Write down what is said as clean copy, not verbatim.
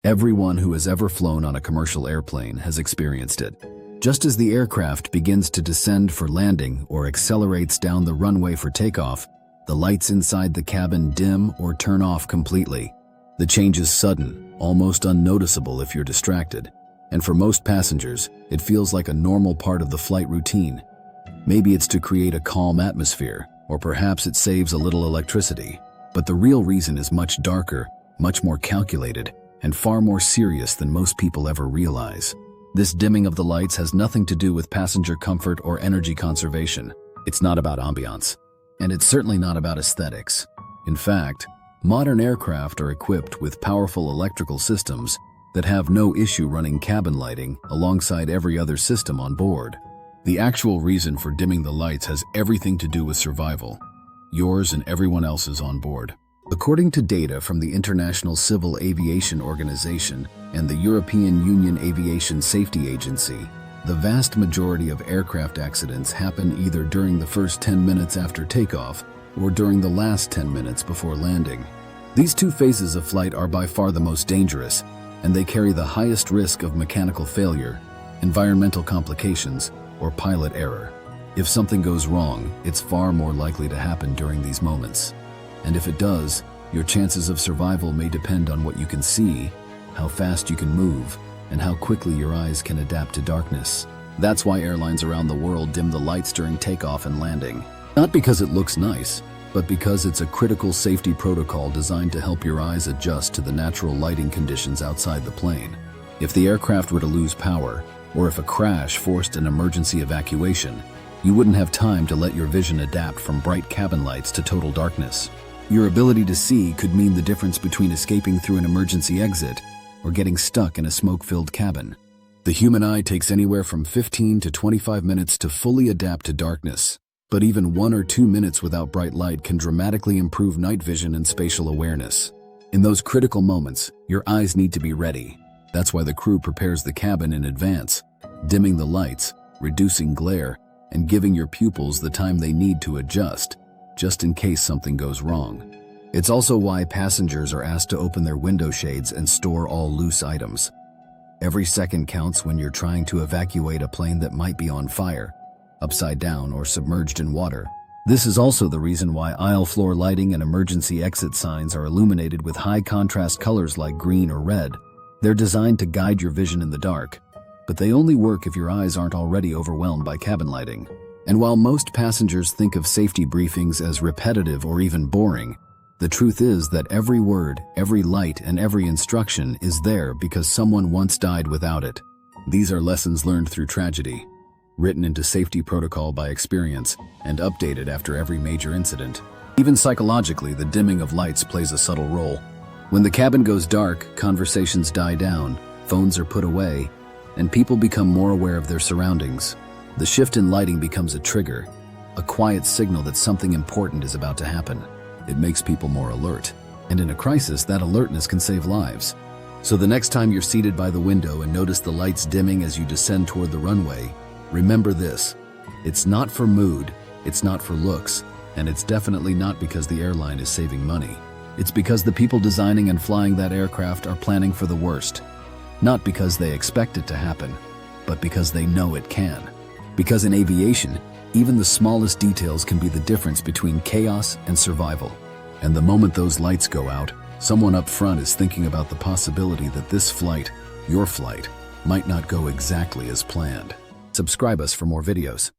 Everyone who has ever flown on a commercial airplane has experienced it. Just as the aircraft begins to descend for landing or accelerates down the runway for takeoff, the lights inside the cabin dim or turn off completely. The change is sudden, almost unnoticeable if you're distracted. And for most passengers, it feels like a normal part of the flight routine. Maybe it's to create a calm atmosphere, or perhaps it saves a little electricity. But the real reason is much darker, much more calculated, and far more serious than most people ever realize. This dimming of the lights has nothing to do with passenger comfort or energy conservation. It's not about ambiance, and it's certainly not about aesthetics. In fact, modern aircraft are equipped with powerful electrical systems that have no issue running cabin lighting alongside every other system on board. The actual reason for dimming the lights has everything to do with survival, yours and everyone else's on board. According to data from the International Civil Aviation Organization and the European Union Aviation Safety Agency, the vast majority of aircraft accidents happen either during the first 10 minutes after takeoff or during the last 10 minutes before landing. These two phases of flight are by far the most dangerous, and they carry the highest risk of mechanical failure, environmental complications, or pilot error. If something goes wrong, it's far more likely to happen during these moments. And if it does, your chances of survival may depend on what you can see, how fast you can move, and how quickly your eyes can adapt to darkness. That's why airlines around the world dim the lights during takeoff and landing. Not because it looks nice, but because it's a critical safety protocol designed to help your eyes adjust to the natural lighting conditions outside the plane. If the aircraft were to lose power, or if a crash forced an emergency evacuation, you wouldn't have time to let your vision adapt from bright cabin lights to total darkness. Your ability to see could mean the difference between escaping through an emergency exit or getting stuck in a smoke-filled cabin. The human eye takes anywhere from 15 to 25 minutes to fully adapt to darkness, but even 1 or 2 minutes without bright light can dramatically improve night vision and spatial awareness. In those critical moments, your eyes need to be ready. That's why the crew prepares the cabin in advance, dimming the lights, reducing glare, and giving your pupils the time they need to adjust, just in case something goes wrong. It's also why passengers are asked to open their window shades and store all loose items. Every second counts when you're trying to evacuate a plane that might be on fire, upside down, or submerged in water. This is also the reason why aisle floor lighting and emergency exit signs are illuminated with high contrast colors like green or red. They're designed to guide your vision in the dark, but they only work if your eyes aren't already overwhelmed by cabin lighting. And while most passengers think of safety briefings as repetitive or even boring, the truth is that every word, every light, and every instruction is there because someone once died without it. These are lessons learned through tragedy, written into safety protocol by experience, and updated after every major incident. Even psychologically, the dimming of lights plays a subtle role. When the cabin goes dark, conversations die down, phones are put away, and people become more aware of their surroundings. The shift in lighting becomes a trigger, a quiet signal that something important is about to happen. It makes people more alert, and in a crisis, that alertness can save lives. So the next time you're seated by the window and notice the lights dimming as you descend toward the runway, remember this: it's not for mood, it's not for looks, and it's definitely not because the airline is saving money. It's because the people designing and flying that aircraft are planning for the worst. Not because they expect it to happen, but because they know it can. Because in aviation, even the smallest details can be the difference between chaos and survival. And the moment those lights go out, someone up front is thinking about the possibility that this flight, your flight, might not go exactly as planned. Subscribe us for more videos.